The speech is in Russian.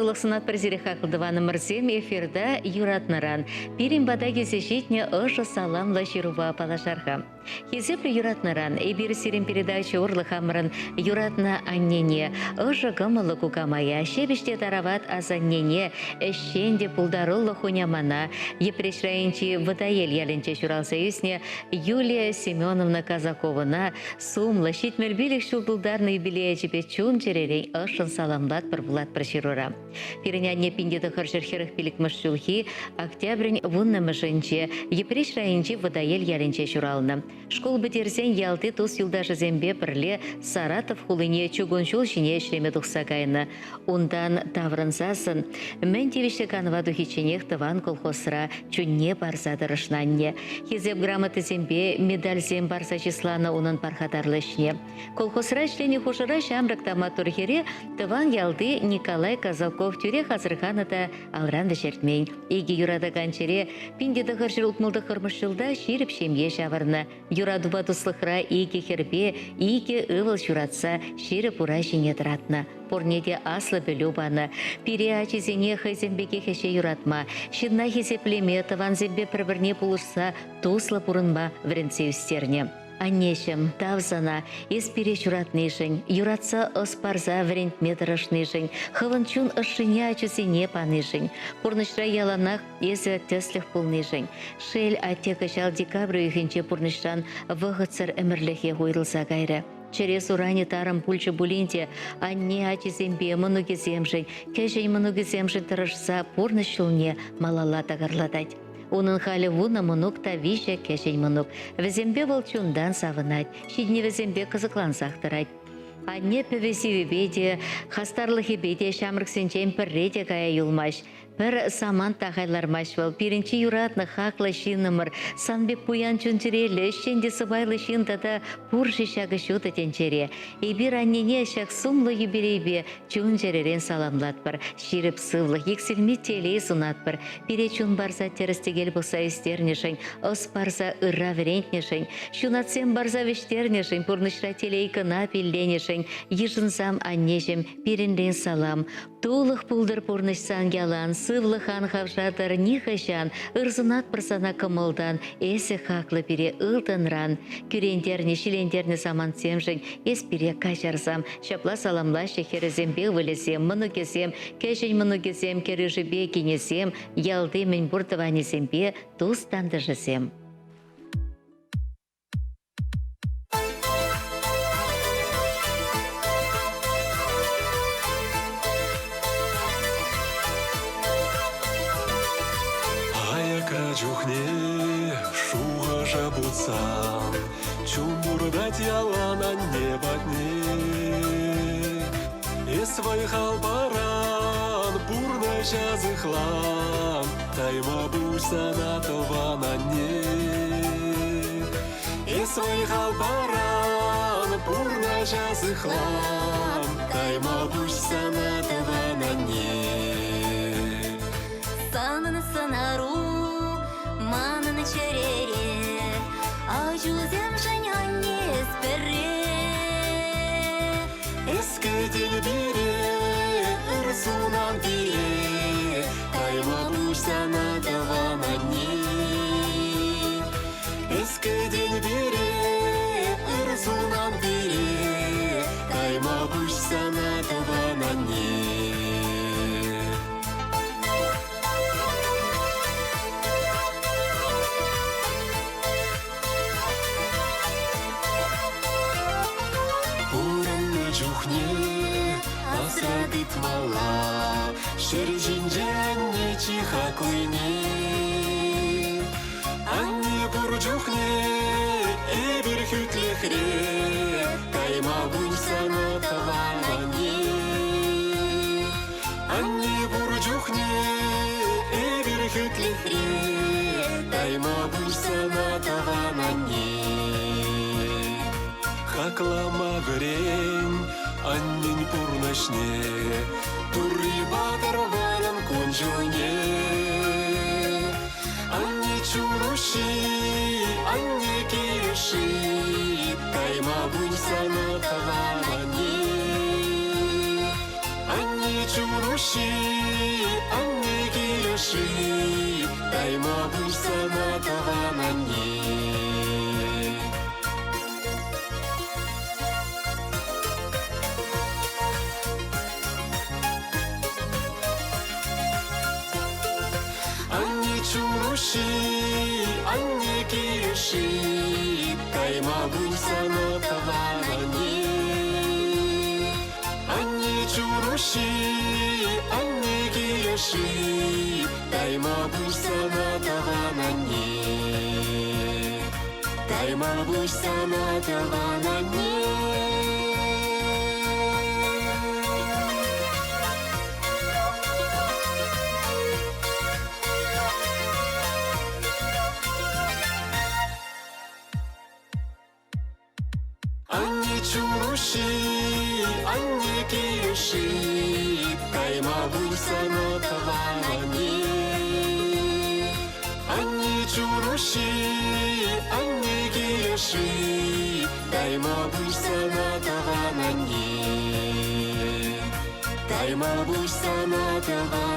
улықсынат бірзері хақылдываны мұрзем эфирда юратныран. Пирин бада кесе жетіне ұжы саламла жируба палашарға. Хезеплі юратныран, эбір сирен передача урлы хамырын юратна аннене, ұжы гымылы кукамая, шебіште тарават азаннене, әшшенде пулдарылы хунямана, епрешрайынчи вадаел ялінче журалса үсіне Юлия Семеновна Казаковына сумлы шитмелбилік шулдылдарны юбилея жібе чун жеререй ұшын саламлат бір бұлат бір жирура. Пиринянне пиндеді қыржыр херіх білік мұшчулхи октябрін вунны мұшынче, епрешрайынчи вадаел ялінче журалны. Школ бітерсен ялты тус юлдашы зембе бірле Саратов хулыне чугуншул жіне эшлеме тұқсағайны. Ундан таврынсасын, мен тевішті канваду хиченех тыван колхозыра чунне барзадырышнанне. Хезеп грамоты зембе медаль зем барса числаны унын пархатарлышне. Колхозыра шлені хушыра шамрық таматурхере тыван ялды Николай Казалков тюре хазырханыта алранды жертмейн. Иги юрада канчере пиндеді ғыржыр ұтмылды қырмышылда ширіп шемге шавырны. Юраду батуслықра иги хербе, иги ывыл журатса ширіп ура жіне дыратны. Порнеде аслы білу баны. Пире ачизене хайзембеге хеше юратма. Шидна хесеплеме тыван зембе бір-бірне пулышса туслы пурынма вренце үстерне. Аннешем, тавзана, еспире юратнышын, юратса оспарза врентме дырышнышын, хывынчун ышыне ачызене панышын, пурнышра яланах езі төсліх пулнышын. Шел аттека жал декабрь үйхінче пурнышран вғыцыр әмірліхе ғойрылса гайры. Через уране тарам пульчы булинте, анне ачизембе мұнугеземжын, кәжей мұнугеземжын тырышса пурнышылне малала тағырладать. Унын халі вуна мұнук та виже кәжей мұнук. Візембе волчундан савынать, шидне візембе қызықлансақ тырать. Анне пөвесиві беде, хастарлығы беде шамрықсенчен пірреде кая юлмаш. Бір саман тағайлармаш бол, пирінчі юратны хақлы шинымыр, санбек пуян чүнчірелі, шенде сыбайлы шиндада пұржи шағы шуты тенчере. Эбір аннене шақ сумлы юбилейбе чүнчеререн саламлат бір, ширіп сывлы, ексілме телей сунат бір, пире чүн барза терістегел бұса үстернешін, ос барза ырра верентнешін, шунатсен барза вештернешін, пұрнышра телей кына пилденешін, ежінсам аннежем пиренлен салам, тулық пулдыр пұрнышсан ялан, сывлыхан хавжатыр нихашан, ырзынат пырсана кымылдан, эсі хақлы пере ылтынран, күрендерні, шилендерні саман семжін, ес пере качарсам, шапла саламла шехерізем бе вылесем, мұны кесем, кәжін мұны кесем, кережі бе кенесем, ялды мен бұртыванесем бе, тустанды жысем. Чухне шуға жабутсан, чумурдать ялана небатне. Есвай халбаран, бурна жазыхлан, тайма бусана тована не. Есвай халбаран, бурна жазыхлан, тайма бусана тована не. Санын санару манын черере, ажузем женяне сперре. Эскеден бире, ырсунан бире, тайма бушсана давана не. Эскеден бире, ырсунан бире, тайма бушсана давана не. Асрадыт мала, шережинже анне чиха куйне. Анне бурджухне, эбір хүтлехре, тайма бульсана тавана не. Анне бурджухне, эбір хүтлехре, тайма бульсана тавана не. Хаклама грень, аннен пурнашне, турри батарванан конжуне. Анне чуруши, анне кириши, тайма бульсана тавана не. Анне чуруши, чуруші, анні кілюші, дай мабуть санатова мені. Анні чуруші, анні кілюші, дай мабуть санатова мені. Анні чуруші, анні кілюші, дай мабуть санатова мені. Дай мабуть санатова мені. Анні чуруші, анні кілюші, дай мабуть санатова мені. Анні чуруші, анні кілюші, дай мабуть санатова мені. Дай мабуть санатова